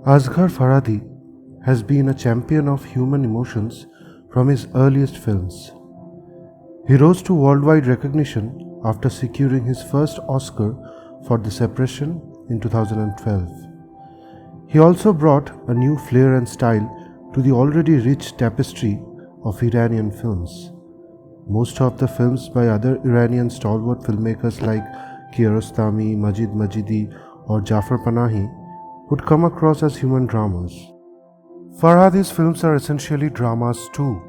ASGHAR Farhadi has been a champion of human emotions from his earliest films. He rose to worldwide recognition after securing his first Oscar for The Separation in 2012. He also brought a new flair and style to the already rich tapestry of Iranian films. Most of the films by other Iranian stalwart filmmakers like Kiarostami, Majid Majidi or Jafar Panahi would come across as human dramas. Farhadi's films are essentially dramas too,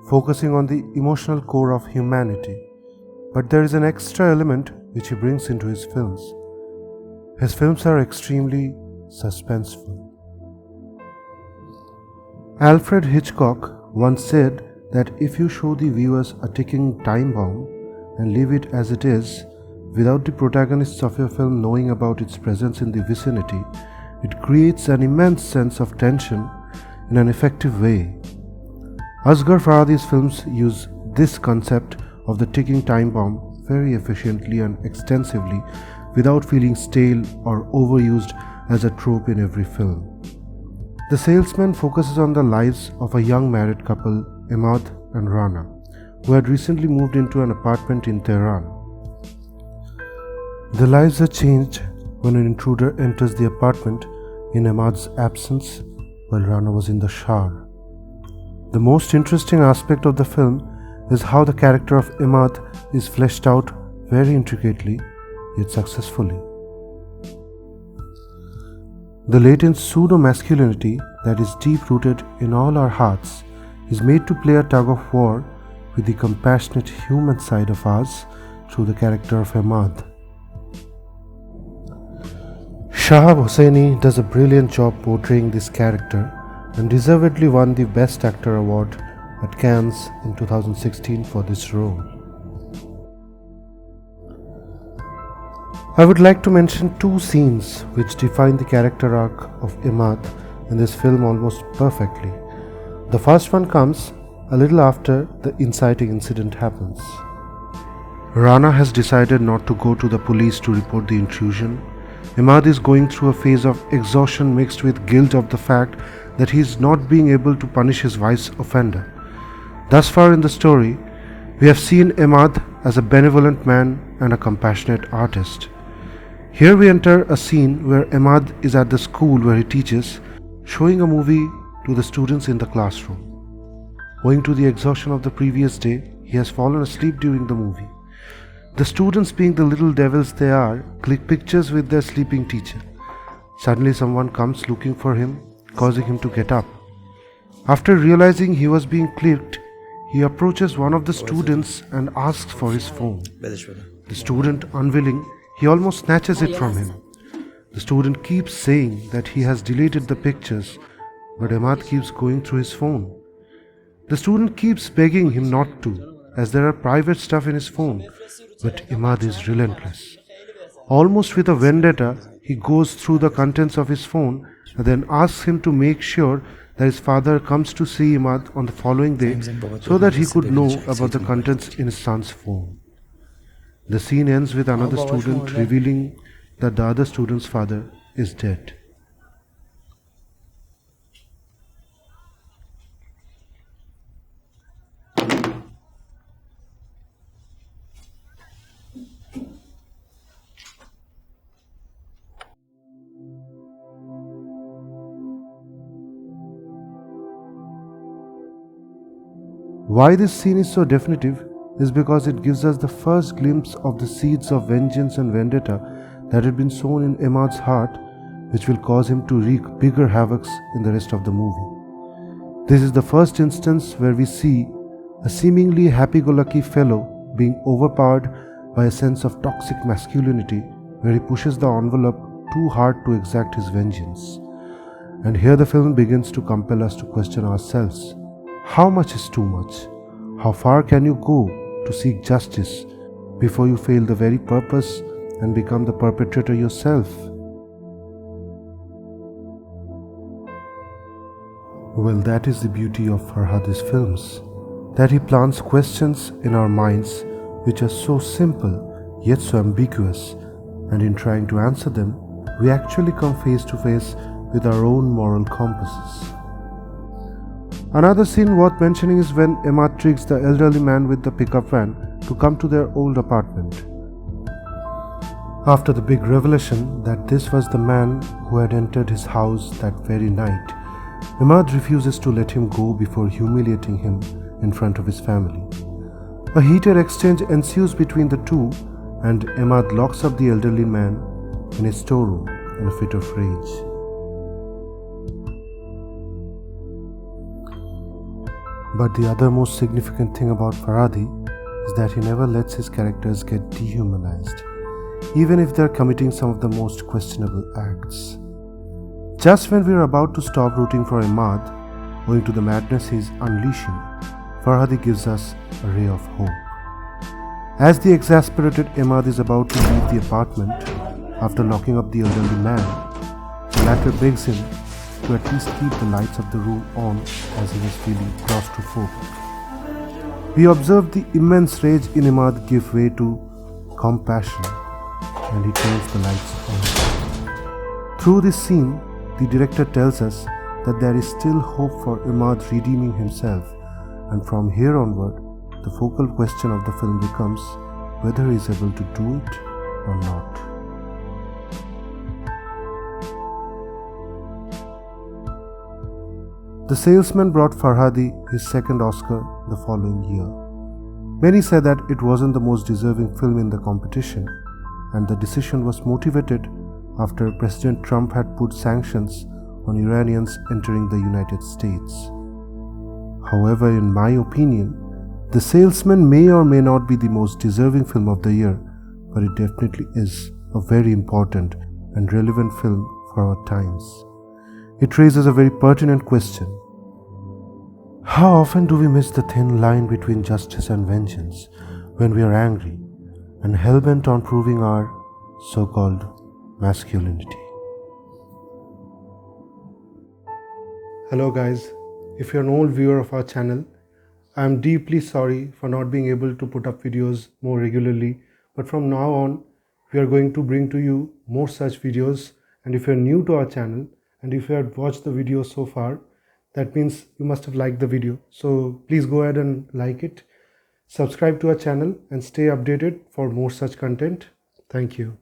focusing on the emotional core of humanity. But there is an extra element which he brings into his films. His films are extremely suspenseful. Alfred Hitchcock once said that if you show the viewers a ticking time bomb and leave it as it is, without the protagonists of your film knowing about its presence in the vicinity, it creates an immense sense of tension in an effective way. ASGHAR Farhadi's films use this concept of the ticking time bomb very efficiently and extensively without feeling stale or overused as a trope in every film. The Salesman focuses on the lives of a young married couple, Imad and Rana, who had recently moved into an apartment in Tehran. Their lives are changed when an intruder enters the apartment in Imad's absence while Rana was in the shower. The most interesting aspect of the film is how the character of Imad is fleshed out very intricately yet successfully. The latent pseudo-masculinity that is deep-rooted in all our hearts is made to play a tug-of-war with the compassionate human side of us through the character of Imad. Shahab Hosseini does a brilliant job portraying this character and deservedly won the Best Actor award at Cannes in 2016 for this role. I would like to mention two scenes which define the character arc of Imad in this film almost perfectly. The first one comes a little after the inciting incident happens. Rana has decided not to go to the police to report the intrusion. Imad is going through a phase of exhaustion mixed with guilt of the fact that he is not being able to punish his wife's offender. Thus far in the story, we have seen Imad as a benevolent man and a compassionate artist. Here we enter a scene where Imad is at the school where he teaches, showing a movie to the students in the classroom. Owing to the exhaustion of the previous day, he has fallen asleep during the movie. The students, being the little devils they are, click pictures with their sleeping teacher. Suddenly someone comes looking for him, causing him to get up. After realizing he was being clicked, he approaches one of the students and asks for his phone. The student, unwilling, he almost snatches it from him. The student keeps saying that he has deleted the pictures, but Imad keeps going through his phone. The student keeps begging him not to, as there are private stuff in his phone, but Imad is relentless. Almost with a vendetta, he goes through the contents of his phone and then asks him to make sure that his father comes to see Imad on the following day so that he could know about the contents in his son's phone. The scene ends with another student revealing that the other student's father is dead. Why this scene is so definitive is because it gives us the first glimpse of the seeds of vengeance and vendetta that had been sown in Imad's heart, which will cause him to wreak bigger havocs in the rest of the movie. This is the first instance where we see a seemingly happy-go-lucky fellow being overpowered by a sense of toxic masculinity, where he pushes the envelope too hard to exact his vengeance. And here the film begins to compel us to question ourselves. How much is too much? How far can you go to seek justice before you fail the very purpose and become the perpetrator yourself? Well, that is the beauty of Farhadi's films, that he plants questions in our minds which are so simple yet so ambiguous, and in trying to answer them, we actually come face to face with our own moral compasses. Another scene worth mentioning is when Imad tricks the elderly man with the pickup van to come to their old apartment. After the big revelation that this was the man who had entered his house that very night, Imad refuses to let him go before humiliating him in front of his family. A heated exchange ensues between the two, and Imad locks up the elderly man in his storeroom in a fit of rage. But the other most significant thing about Farhadi is that he never lets his characters get dehumanized, even if they are committing some of the most questionable acts. Just when we are about to stop rooting for Imad, owing to the madness he is unleashing, Farhadi gives us a ray of hope. As the exasperated Imad is about to leave the apartment after locking up the elderly man, the latter begs him to at least keep the lights of the room on as he was feeling claustrophobic. We observe the immense rage in Imad give way to compassion, and he turns the lights on. Through this scene, the director tells us that there is still hope for Imad redeeming himself, and from here onward, the focal question of the film becomes whether he is able to do it or not. The Salesman brought Farhadi his second Oscar the following year. Many said that it wasn't the most deserving film in the competition, and the decision was motivated after President Trump had put sanctions on Iranians entering the United States. However, in my opinion, The Salesman may or may not be the most deserving film of the year, but it definitely is a very important and relevant film for our times. It raises a very pertinent question. How often do we miss the thin line between justice and vengeance when we are angry and hell-bent on proving our so-called masculinity? Hello guys, if you're an old viewer of our channel, I am deeply sorry for not being able to put up videos more regularly, but from now on we are going to bring to you more such videos. And if you're new to our channel and if you have watched the video so far, that means you must have liked the video. So please go ahead and like it, subscribe to our channel and stay updated for more such content. Thank you.